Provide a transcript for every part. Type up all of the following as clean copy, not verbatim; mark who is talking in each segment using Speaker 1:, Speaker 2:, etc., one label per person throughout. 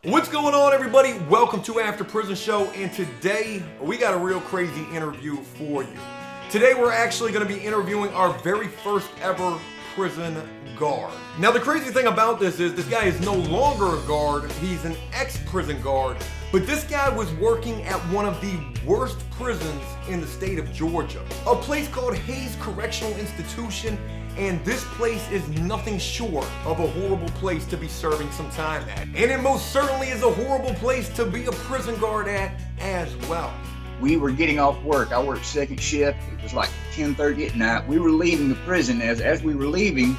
Speaker 1: What's going on, everybody? Welcome to After Prison Show, and today we got a real crazy interview for you. Today we're actually going to be interviewing our very first ever prison guard. Now the crazy thing about this is this guy is no longer a guard, he's an ex-prison guard, but this guy was working at one of the worst prisons in the state of Georgia, a place called Hayes Correctional Institution. And this place is nothing short of a horrible place to be serving some time at. And it most certainly is a horrible place to be a prison guard at as well.
Speaker 2: We were getting off work. I worked second shift. It was like 10:30 at night. We were leaving the prison. As we were leaving,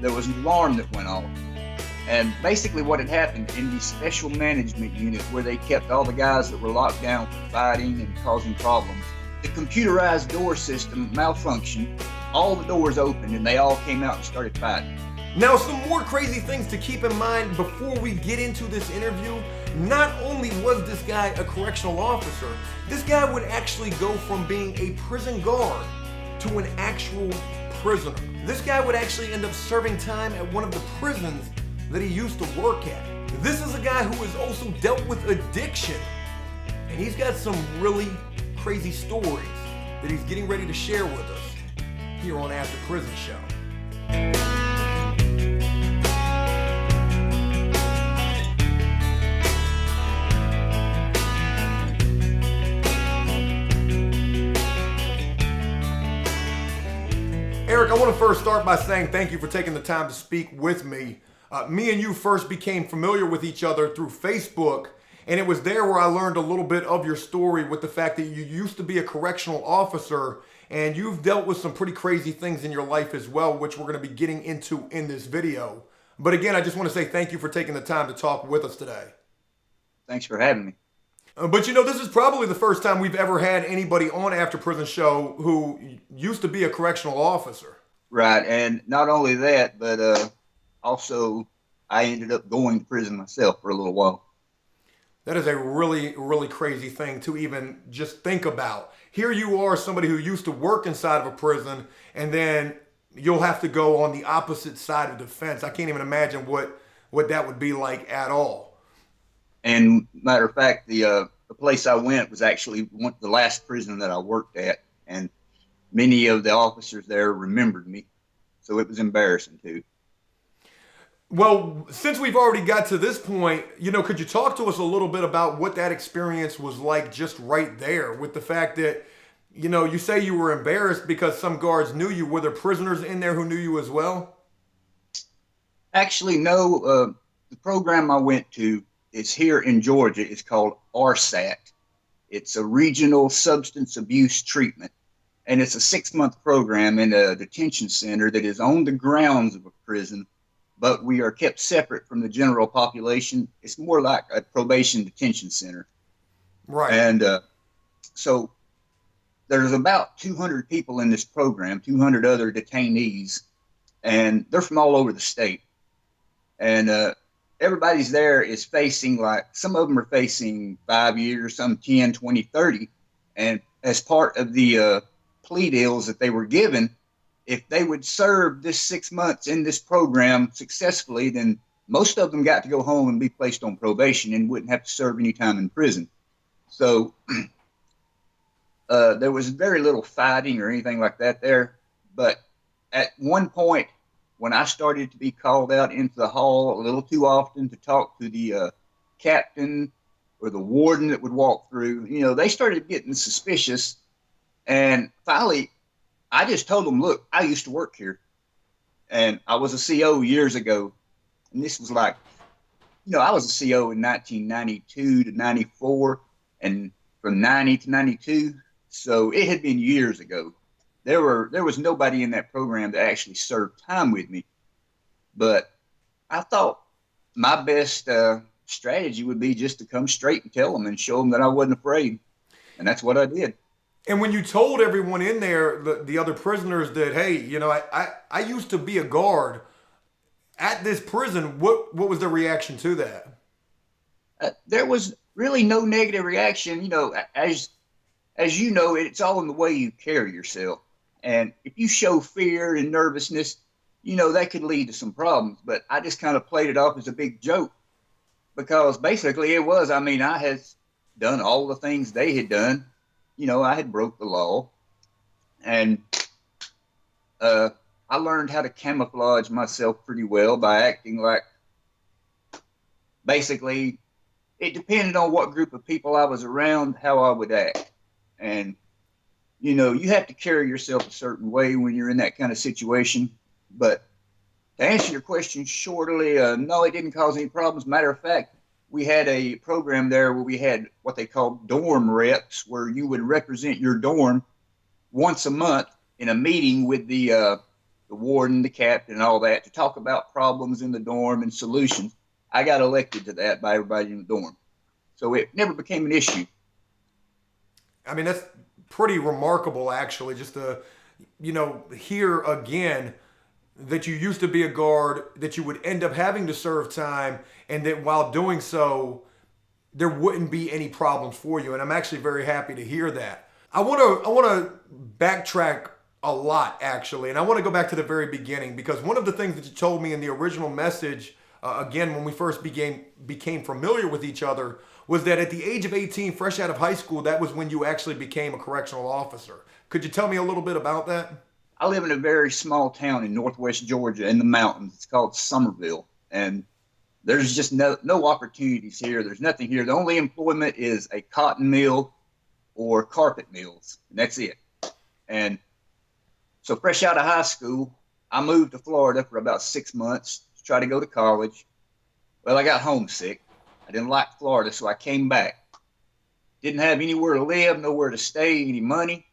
Speaker 2: there was an alarm that went off. And basically what had happened in the special management unit where they kept all the guys that were locked down for fighting and causing problems, the computerized door system malfunctioned. All the doors opened and they all came out and started fighting.
Speaker 1: Now, some more crazy things to keep in mind before we get into this interview. Not only was this guy a correctional officer, this guy would actually go from being a prison guard to an actual prisoner. This guy would actually end up serving time at one of the prisons that he used to work at. This is a guy who has also dealt with addiction, and he's got some really crazy stories that he's getting ready to share with us here on After Prison Show. Erik, I want to first start by saying thank you for taking the time to speak with me. Me and you first became familiar with each other through Facebook, and it was there where I learned a little bit of your story with the fact that you used to be a correctional officer and you've dealt with some pretty crazy things in your life as well, which we're going to be getting into in this video. But again, I just want to say thank you for taking the time to talk with us today.
Speaker 2: Thanks for having me.
Speaker 1: But you know, this is probably the first time we've ever had anybody on After Prison Show who used to be a correctional officer.
Speaker 2: Right, and not only that, but also I ended up going to prison myself for a little while.
Speaker 1: That is a really, really crazy thing to even just think about. Here you are, somebody who used to work inside of a prison, and then you'll have to go on the opposite side of the fence. I can't even imagine what that would be like at all.
Speaker 2: And matter of fact, the place I went was actually the last prison that I worked at, and many of the officers there remembered me, so it was embarrassing too.
Speaker 1: Well, since we've already got to this point, you know, could you talk to us a little bit about what that experience was like just right there with the fact that, you know, you say you were embarrassed because some guards knew you. Were there prisoners in there who knew you as well?
Speaker 2: Actually, no. The program I went to is here in Georgia. It's called RSAT. It's a regional substance abuse treatment. And it's a 6-month program in a detention center that is on the grounds of a prison, but we are kept separate from the general population. It's more like a probation detention center.
Speaker 1: Right.
Speaker 2: And so there's about 200 people in this program, 200 other detainees, and they're from all over the state. And everybody's there is facing, like, some of them are facing 5 years, some 10, 20, 30. And as part of the plea deals that they were given, if they would serve this 6 months in this program successfully, then most of them got to go home and be placed on probation and wouldn't have to serve any time in prison. So there was very little fighting or anything like that there. But at one point, when I started to be called out into the hall a little too often to talk to the captain or the warden that would walk through, you know, they started getting suspicious. And finally, I just told them, look, I used to work here, and I was a CO years ago. And this was like, you know, I was a CO in 1992 to 94 and from 90 to 92. So it had been years ago. There was nobody in that program that actually served time with me. But I thought my best strategy would be just to come straight and tell them and show them that I wasn't afraid. And that's what I did.
Speaker 1: And when you told everyone in there, the other prisoners, that, hey, you know, I used to be a guard at this prison, what was the reaction to that?
Speaker 2: There was really no negative reaction. You know, as you know, it's all in the way you carry yourself. And if you show fear and nervousness, you know, that could lead to some problems. But I just kind of played it off as a big joke. because basically it was, I mean, I had done all the things they had done. You know, I had broke the law, and I learned how to camouflage myself pretty well by acting like, basically, it depended on what group of people I was around, how I would act. And, you know, you have to carry yourself a certain way when you're in that kind of situation. But to answer your question shortly, no, it didn't cause any problems. Matter of fact, we had a program there where we had what they called dorm reps, where you would represent your dorm once a month in a meeting with the warden, the captain, and all that to talk about problems in the dorm and solutions. I got elected to that by everybody in the dorm. So it never became an issue.
Speaker 1: I mean, that's pretty remarkable, actually, just to, hear again that you used to be a guard, that you would end up having to serve time, and that while doing so, there wouldn't be any problems for you. And I'm actually very happy to hear that. I want to backtrack a lot, actually, and I want to go back to the very beginning, because one of the things that you told me in the original message, again, when we first became familiar with each other, was that at the age of 18, fresh out of high school, that was when you actually became a correctional officer. Could you tell me a little bit about that?
Speaker 2: I live in a very small town in northwest Georgia in the mountains. It's called Somerville, and there's just no opportunities here. There's nothing here. The only employment is a cotton mill or carpet mills, and that's it. And so fresh out of high school, I moved to Florida for about 6 months to try to go to college. Well, I got homesick. I didn't like Florida, so I came back. Didn't have anywhere to live, nowhere to stay, any money.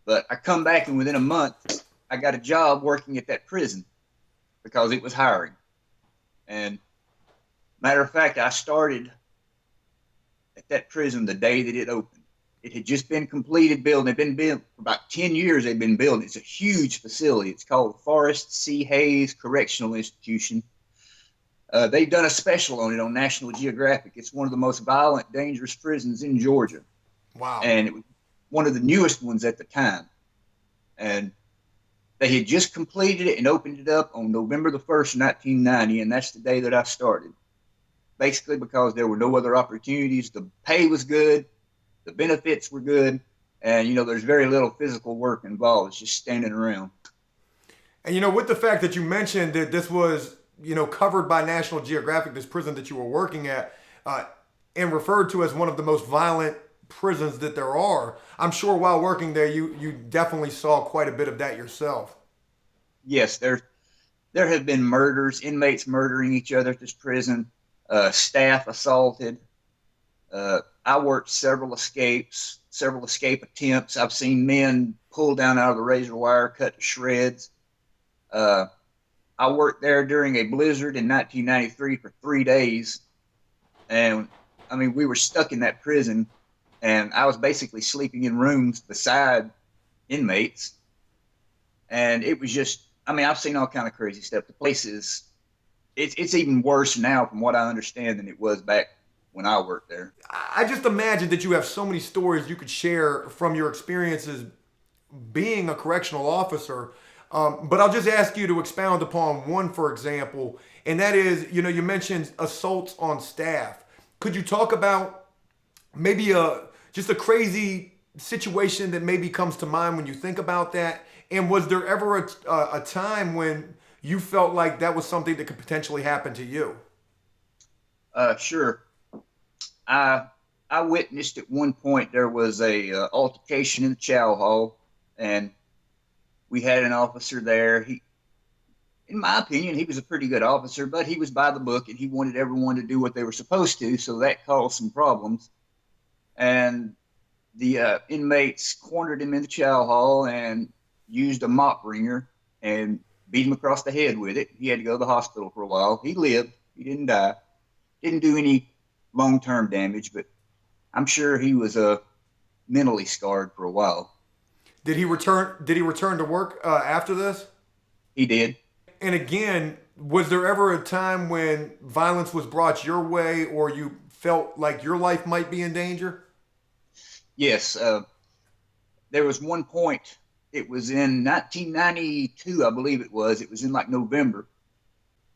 Speaker 2: But I come back, and within a month, I got a job working at that prison because it was hiring. And matter of fact, I started at that prison the day that it opened. It had just been completed building. They've been built for about 10 years. They've been building. It's a huge facility. It's called Forrest C. Hayes Correctional Institution. They've done a special on it on National Geographic. It's one of the most violent, dangerous prisons in Georgia.
Speaker 1: Wow.
Speaker 2: And it was one of the newest ones at the time. And they had just completed it and opened it up on November the 1st, 1990, and that's the day that I started. Basically because there were no other opportunities. The pay was good. The benefits were good. And, there's very little physical work involved. It's just standing around.
Speaker 1: And, with the fact that you mentioned that this was, covered by National Geographic, this prison that you were working at, and referred to as one of the most violent prisons that there are, I'm sure while working there, you definitely saw quite a bit of that yourself.
Speaker 2: Yes, there have been murders, inmates murdering each other at this prison, staff assaulted. I worked several escape attempts. I've seen men pulled down out of the razor wire, cut to shreds. I worked there during a blizzard in 1993 for 3 days. And I mean, we were stuck in that prison, and I was basically sleeping in rooms beside inmates. And it was just, I've seen all kind of crazy stuff. The place is, it's even worse now from what I understand than it was back when I worked there.
Speaker 1: I just imagine that you have so many stories you could share from your experiences being a correctional officer. But I'll just ask you to expound upon one, for example, and that is, you mentioned assaults on staff. Could you talk about maybe just a crazy situation that maybe comes to mind when you think about that? And was there ever a time when you felt like that was something that could potentially happen to you?
Speaker 2: Sure. I witnessed at one point there was a altercation in the chow hall, and we had an officer there. In my opinion, he was a pretty good officer, but he was by the book and he wanted everyone to do what they were supposed to. So that caused some problems. And the inmates cornered him in the chow hall and used a mop wringer and beat him across the head with it. He had to go to the hospital for a while. He lived. He didn't die. Didn't do any long-term damage, but I'm sure he was mentally scarred for a while.
Speaker 1: Did he return to work after this?
Speaker 2: He did.
Speaker 1: And again, was there ever a time when violence was brought your way or you felt like your life might be in danger?
Speaker 2: Yes. There was one point, it was in 1992, I believe it was. It was in like November.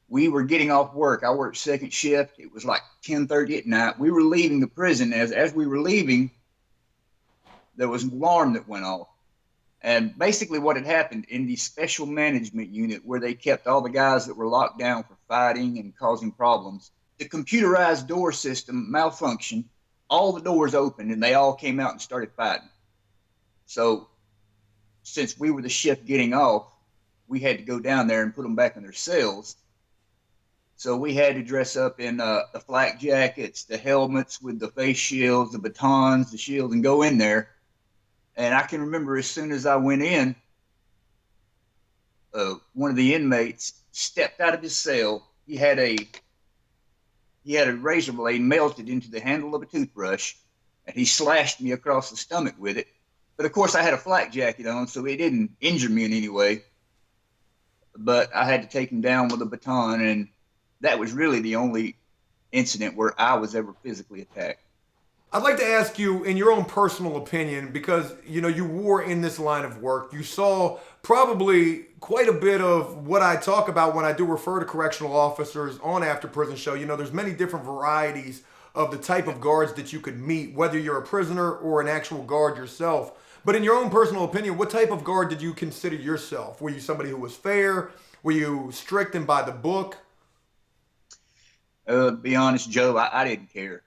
Speaker 2: We were getting off work. I worked second shift. It was like 10:30 at night. We were leaving the prison. As we were leaving, there was an alarm that went off. And basically what had happened in the special management unit where they kept all the guys that were locked down for fighting and causing problems, the computerized door system malfunctioned. All the doors opened and they all came out and started fighting. So since we were the shift getting off, we had to go down there and put them back in their cells. So we had to dress up in the flak jackets, the helmets with the face shields, the batons, the shields, and go in there. And I can remember as soon as I went in, one of the inmates stepped out of his cell. He had a razor blade melted into the handle of a toothbrush, and he slashed me across the stomach with it. But of course, I had a flak jacket on, so it didn't injure me in any way. But I had to take him down with a baton, and that was really the only incident where I was ever physically attacked.
Speaker 1: I'd like to ask you, in your own personal opinion, because you were in this line of work, you saw probably quite a bit of what I talk about when I do refer to correctional officers on After Prison Show. There's many different varieties of the type of guards that you could meet, whether you're a prisoner or an actual guard yourself. But in your own personal opinion, what type of guard did you consider yourself? Were you somebody who was fair? Were you strict and by the book?
Speaker 2: To be honest, Joe, I didn't care.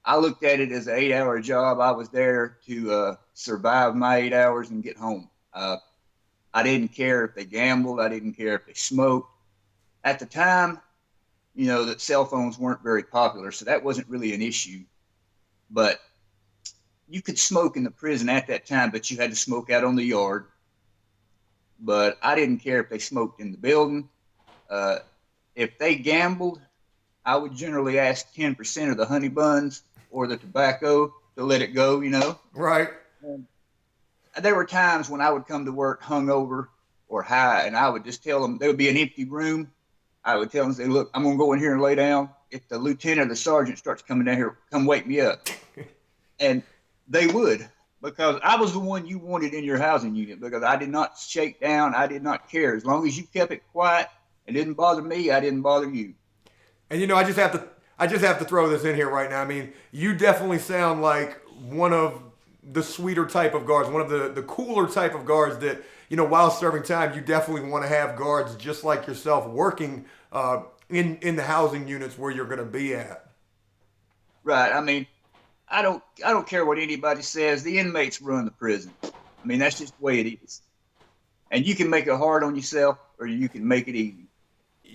Speaker 2: I looked at it as an 8-hour job. I was there to survive my 8 hours and get home. I didn't care if they gambled. I didn't care if they smoked. At the time, that cell phones weren't very popular, so that wasn't really an issue. But you could smoke in the prison at that time, but you had to smoke out on the yard. But I didn't care if they smoked in the building. If they gambled, I would generally ask 10% of the honey buns or the tobacco to let it go,
Speaker 1: Right.
Speaker 2: And there were times when I would come to work hungover or high, and I would just tell them, there would be an empty room. I would tell them, say, look, I'm going to go in here and lay down. If the lieutenant or the sergeant starts coming down here, come wake me up. And they would, because I was the one you wanted in your housing unit, because I did not shake down. I did not care. As long as you kept it quiet and didn't bother me, I didn't bother you.
Speaker 1: And I just have to throw this in here right now. I mean, you definitely sound like one of the sweeter type of guards, one of the cooler type of guards that, while serving time, you definitely want to have guards just like yourself working in the housing units where you're going to be at.
Speaker 2: Right. I mean, I don't care what anybody says. The inmates run the prison. I mean, that's just the way it is. And you can make it hard on yourself, or you can make it easy.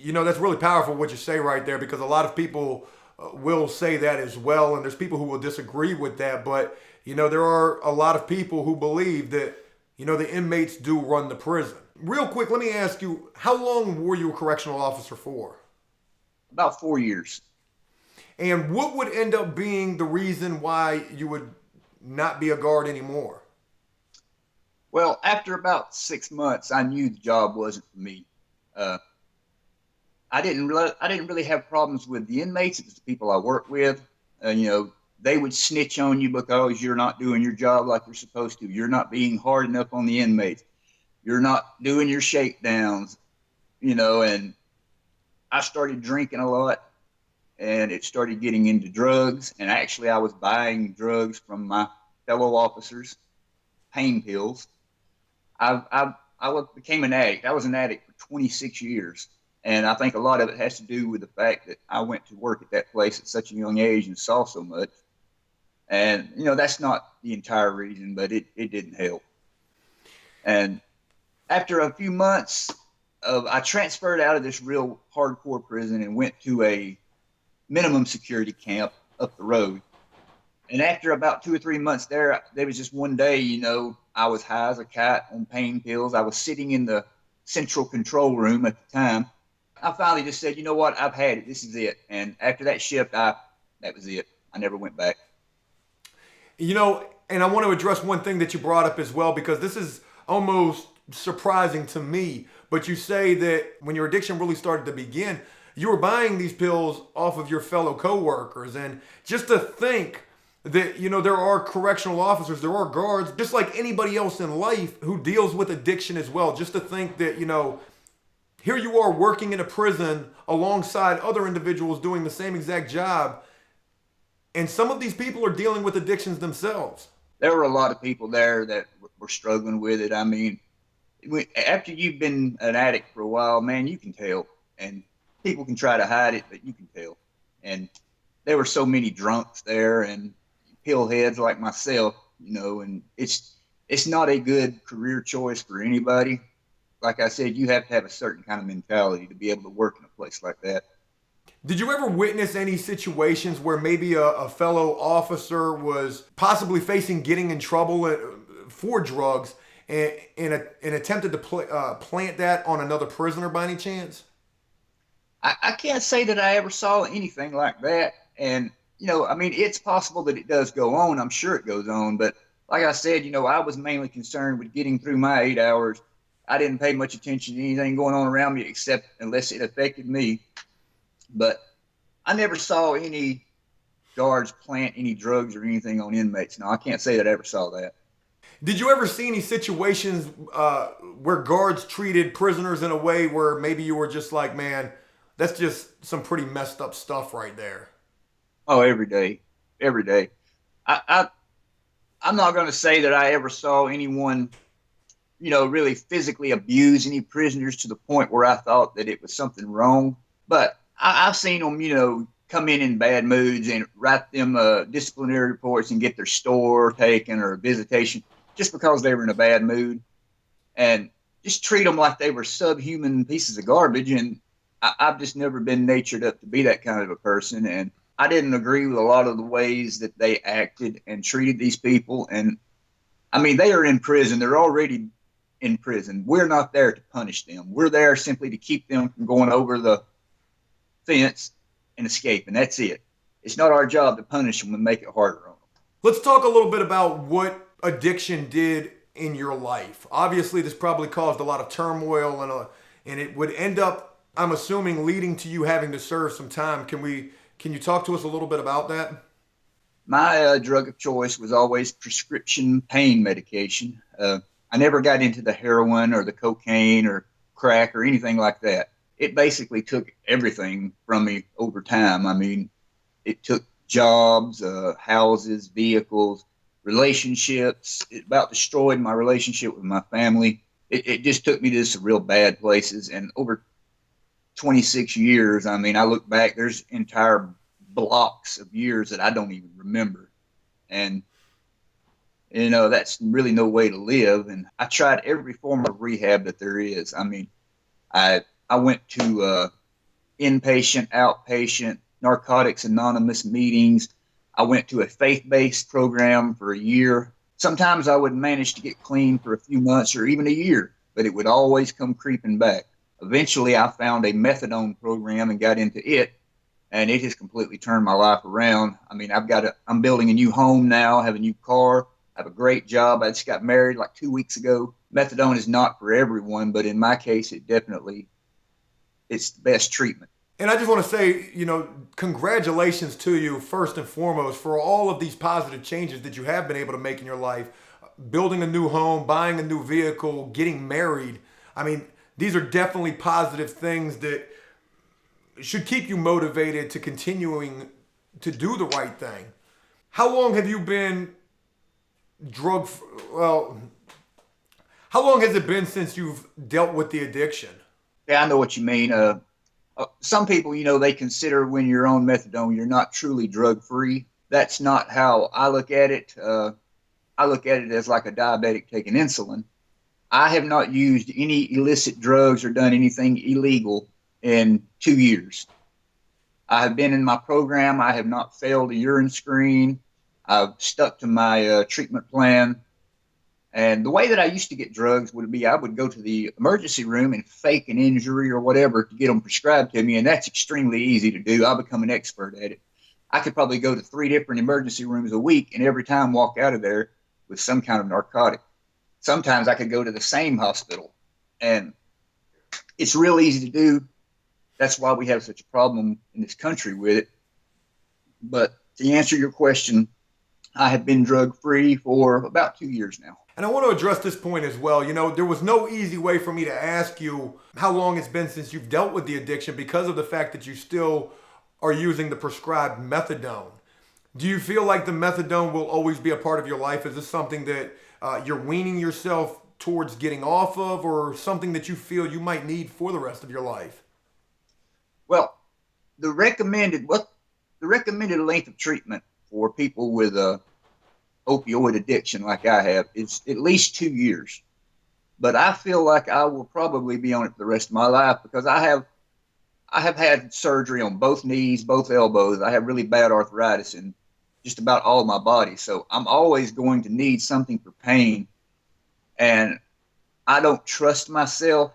Speaker 1: That's really powerful what you say right there, because a lot of people will say that as well, and there's people who will disagree with that. But, there are a lot of people who believe that, the inmates do run the prison. Real quick, let me ask you, how long were you a correctional officer for?
Speaker 2: About 4 years.
Speaker 1: And what would end up being the reason why you would not be a guard anymore?
Speaker 2: Well, after about 6 months, I knew the job wasn't for me. I didn't really have problems with the inmates. It was the people I worked with. They would snitch on you because you're not doing your job like you're supposed to. You're not being hard enough on the inmates. You're not doing your shakedowns, and I started drinking a lot, and it started getting into drugs. And actually, I was buying drugs from my fellow officers, pain pills. I became an addict. I was an addict for 26 years. And I think a lot of it has to do with the fact that I went to work at that place at such a young age and saw so much. And, that's not the entire reason, but it didn't help. And after a few months, I transferred out of this real hardcore prison and went to a minimum security camp up the road. And after about 2 or 3 months there was just one day, I was high as a kite on pain pills. I was sitting in the central control room at the time. I finally just said, you know what, I've had it. This is it. And after that shift, that was it. I never went back.
Speaker 1: And I want to address one thing that you brought up as well, because this is almost surprising to me. But you say that when your addiction really started to begin, you were buying these pills off of your fellow coworkers. And just to think that, there are correctional officers, there are guards, just like anybody else in life who deals with addiction as well. Just to think that, here you are working in a prison alongside other individuals doing the same exact job. And some of these people are dealing with addictions themselves.
Speaker 2: There were a lot of people there that were struggling with it. I mean, after you've been an addict for a while, man, you can tell. And people can try to hide it, but you can tell. And there were so many drunks there and pill heads like myself, and it's not a good career choice for anybody. Like I said, you have to have a certain kind of mentality to be able to work in a place like that.
Speaker 1: Did you ever witness any situations where maybe a fellow officer was possibly facing getting in trouble for drugs and attempted to plant that on another prisoner by any chance?
Speaker 2: I can't say that I ever saw anything like that. And, I mean, it's possible that it does go on. I'm sure it goes on. But like I said, I was mainly concerned with getting through my 8 hours. I didn't pay much attention to anything going on around me except unless it affected me. But I never saw any guards plant any drugs or anything on inmates. No, I can't say that I ever saw that.
Speaker 1: Did you ever see any situations where guards treated prisoners in a way where maybe you were just like, man, that's just some pretty messed up stuff right there?
Speaker 2: Oh, every day. I'm not going to say that I ever saw anyone, really physically abuse any prisoners to the point where I thought that it was something wrong. But I've seen them, come in bad moods and write them disciplinary reports and get their store taken or visitation just because they were in a bad mood, and just treat them like they were subhuman pieces of garbage. And I've just never been natured up to be that kind of a person. And I didn't agree with a lot of the ways that they acted and treated these people. And I mean, they are in prison. They're already in prison. We're not there to punish them. We're there simply to keep them from going over the fence and escape. And that's it. It's not our job to punish them and make it harder on them.
Speaker 1: Let's talk a little bit about what addiction did in your life. Obviously, this probably caused a lot of turmoil and it would end up, I'm assuming, leading to you having to serve some time. Can you talk to us a little bit about that?
Speaker 2: My drug of choice was always prescription pain medication. I never got into the heroin or the cocaine or crack or anything like that. It basically took everything from me over time. I mean, it took jobs, houses, vehicles, relationships. It about destroyed my relationship with my family. It just took me to some real bad places. And over 26 years, I mean, I look back, there's entire blocks of years that I don't even remember. And, that's really no way to live. And I tried every form of rehab that there is. I mean, I went to inpatient, outpatient, Narcotics Anonymous meetings. I went to a faith-based program for a year. Sometimes I would manage to get clean for a few months or even a year, but it would always come creeping back. Eventually, I found a methadone program and got into it, and it has completely turned my life around. I mean, I'm building a new home now, I have a new car, I have a great job. I just got married like 2 weeks ago. Methadone is not for everyone, but in my case, it's the best treatment.
Speaker 1: And I just want to say, congratulations to you, first and foremost, for all of these positive changes that you have been able to make in your life. Building a new home, buying a new vehicle, getting married. I mean, these are definitely positive things that should keep you motivated to continuing to do the right thing. How long have you been how long has it been since you've dealt with the addiction?
Speaker 2: Yeah, I know what you mean. Some people, they consider when you're on methadone, you're not truly drug-free. That's not how I look at it. I look at it as like a diabetic taking insulin. I have not used any illicit drugs or done anything illegal in 2 years. I have been in my program. I have not failed a urine screen. I've stuck to my treatment plan. And the way that I used to get drugs would be I would go to the emergency room and fake an injury or whatever to get them prescribed to me. And that's extremely easy to do. I've become an expert at it. I could probably go to 3 different emergency rooms a week and every time walk out of there with some kind of narcotic. Sometimes I could go to the same hospital, and it's real easy to do. That's why we have such a problem in this country with it. But to answer your question, I have been drug-free for about 2 years now.
Speaker 1: And I want to address this point as well. You know, there was no easy way for me to ask you how long it's been since you've dealt with the addiction because of the fact that you still are using the prescribed methadone. Do you feel like the methadone will always be a part of your life? Is this something that you're weaning yourself towards getting off of, or something that you feel you might need for the rest of your life?
Speaker 2: Well, the recommended length of treatment for people with a opioid addiction like I have is at least 2 years. But I feel like I will probably be on it for the rest of my life because I have had surgery on both knees, both elbows. I have really bad arthritis in just about all of my body. So I'm always going to need something for pain. And I don't trust myself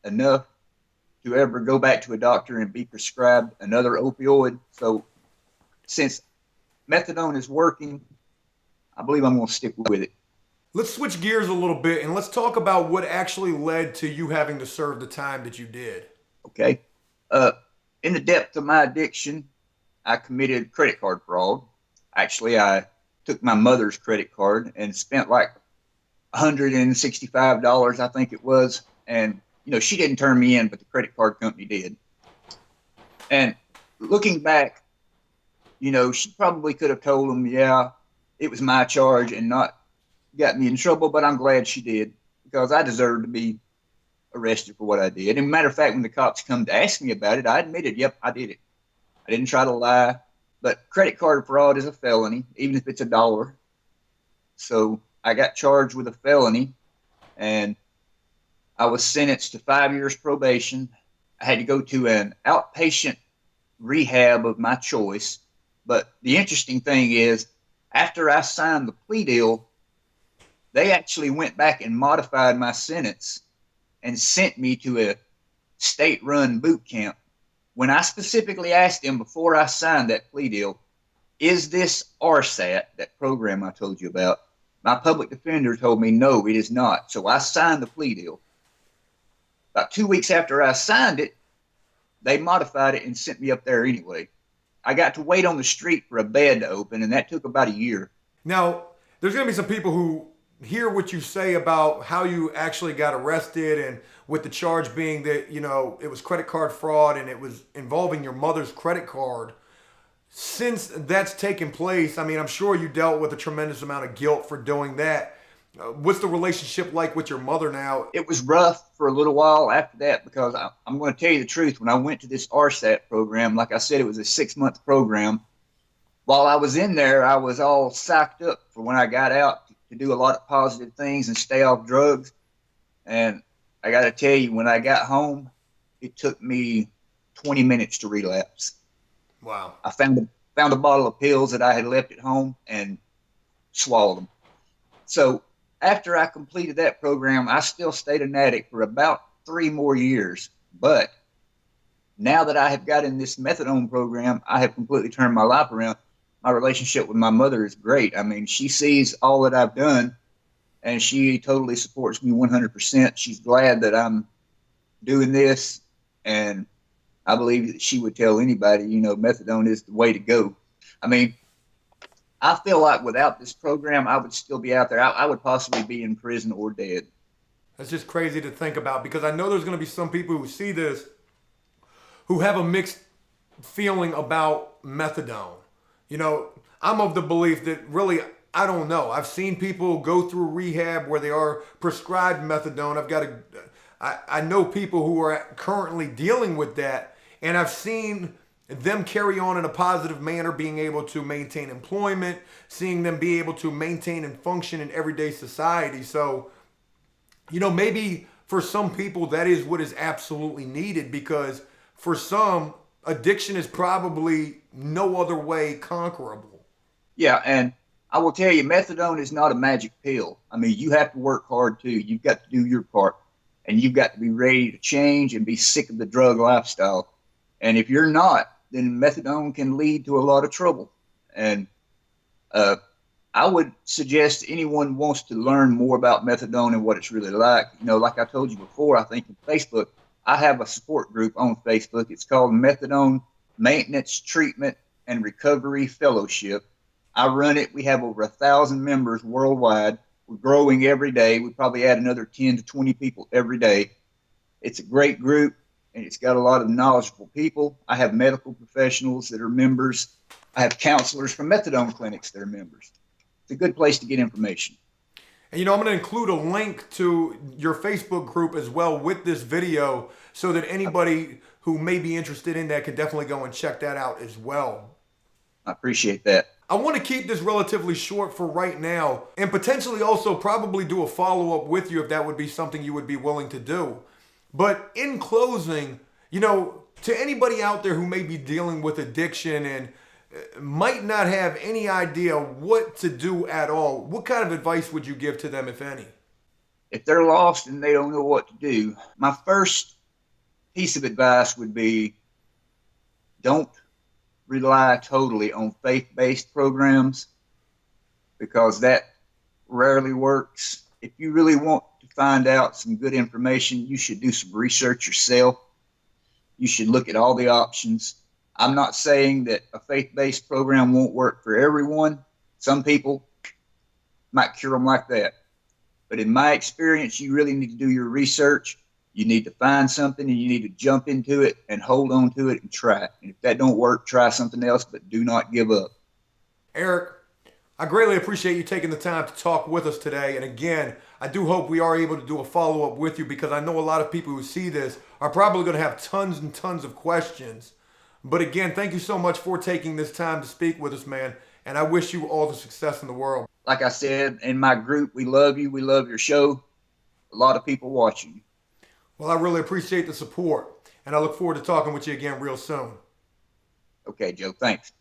Speaker 2: enough to ever go back to a doctor and be prescribed another opioid. So since methadone is working, I believe I'm going to stick with it.
Speaker 1: Let's switch gears a little bit and let's talk about what actually led to you having to serve the time that you did.
Speaker 2: Okay. In the depth of my addiction, I committed credit card fraud. Actually, I took my mother's credit card and spent like $165, I think it was. And, you know, she didn't turn me in, but the credit card company did. And looking back, you know, she probably could have told them, yeah, it was my charge and not got me in trouble, but I'm glad she did because I deserved to be arrested for what I did. And matter of fact, when the cops come to ask me about it, I admitted, yep, I did it. I didn't try to lie, but credit card fraud is a felony, even if it's $1. So I got charged with a felony and I was sentenced to 5 years probation. I had to go to an outpatient rehab of my choice. But the interesting thing is, after I signed the plea deal, they actually went back and modified my sentence and sent me to a state-run boot camp. When I specifically asked them before I signed that plea deal, is this RSAT, that program I told you about? My public defender told me, no, it is not. So I signed the plea deal. About 2 weeks after I signed it, they modified it and sent me up there anyway. I got to wait on the street for a bed to open, and that took about a year.
Speaker 1: Now, there's going to be some people who hear what you say about how you actually got arrested and with the charge being that, you know, it was credit card fraud and it was involving your mother's credit card. Since that's taken place, I mean, I'm sure you dealt with a tremendous amount of guilt for doing that. What's the relationship like with your mother now?
Speaker 2: It was rough for a little while after that because I'm going to tell you the truth. When I went to this RSAT program, like I said, it was a 6-month program. While I was in there, I was all psyched up for when I got out to do a lot of positive things and stay off drugs. And I got to tell you, when I got home, it took me 20 minutes to relapse.
Speaker 1: Wow.
Speaker 2: I found a bottle of pills that I had left at home and swallowed them. So after I completed that program, I still stayed an addict for about 3 more years. But now that I have got in this methadone program, I have completely turned my life around. My relationship with my mother is great. I mean, she sees all that I've done, and she totally supports me 100%. She's glad that I'm doing this, and I believe that she would tell anybody, you know, methadone is the way to go. I mean, I feel like without this program, I would still be out there. I would possibly be in prison or dead.
Speaker 1: That's just crazy to think about because I know there's going to be some people who see this who have a mixed feeling about methadone. You know, I'm of the belief that really, I don't know. I've seen people go through rehab where they are prescribed methadone. I know people who are currently dealing with that, and I've seen them carry on in a positive manner, being able to maintain employment, seeing them be able to maintain and function in everyday society. So, you know, maybe for some people that is what is absolutely needed because for some, addiction is probably no other way conquerable.
Speaker 2: Yeah, and I will tell you, methadone is not a magic pill. I mean, you have to work hard too. You've got to do your part, and you've got to be ready to change and be sick of the drug lifestyle. And if you're not, then methadone can lead to a lot of trouble. And I would suggest anyone who wants to learn more about methadone and what it's really like. You know, like I told you before, I think in Facebook, I have a support group on Facebook. It's called Methadone Maintenance, Treatment, and Recovery Fellowship. I run it. We have over 1,000 members worldwide. We're growing every day. We probably add another 10 to 20 people every day. It's a great group, and it's got a lot of knowledgeable people. I have medical professionals that are members. I have counselors from methadone clinics that are members. It's a good place to get information.
Speaker 1: And I'm going to include a link to your Facebook group as well with this video so that anybody who may be interested in that can definitely go and check that out as well.
Speaker 2: I appreciate that.
Speaker 1: I want to keep this relatively short for right now and potentially also probably do a follow-up with you if that would be something you would be willing to do. But in closing, to anybody out there who may be dealing with addiction and might not have any idea what to do at all, what kind of advice would you give to them, if any?
Speaker 2: If they're lost and they don't know what to do, my first piece of advice would be don't rely totally on faith-based programs, because that rarely works. If you really want to find out some good information, you should do some research yourself. You should look at all the options. I'm not saying that a faith-based program won't work for everyone. Some people might cure them like that. But in my experience, you really need to do your research. You need to find something and you need to jump into it and hold on to it and try it. And if that don't work, try something else, but do not give up.
Speaker 1: Eric, I greatly appreciate you taking the time to talk with us today. And again, I do hope we are able to do a follow-up with you, because I know a lot of people who see this are probably going to have tons and tons of questions. But again, thank you so much for taking this time to speak with us, man. And I wish you all the success in the world.
Speaker 2: Like I said, in my group, we love you. We love your show. A lot of people watching.
Speaker 1: Well, I really appreciate the support. And I look forward to talking with you again real soon.
Speaker 2: Okay, Joe. Thanks.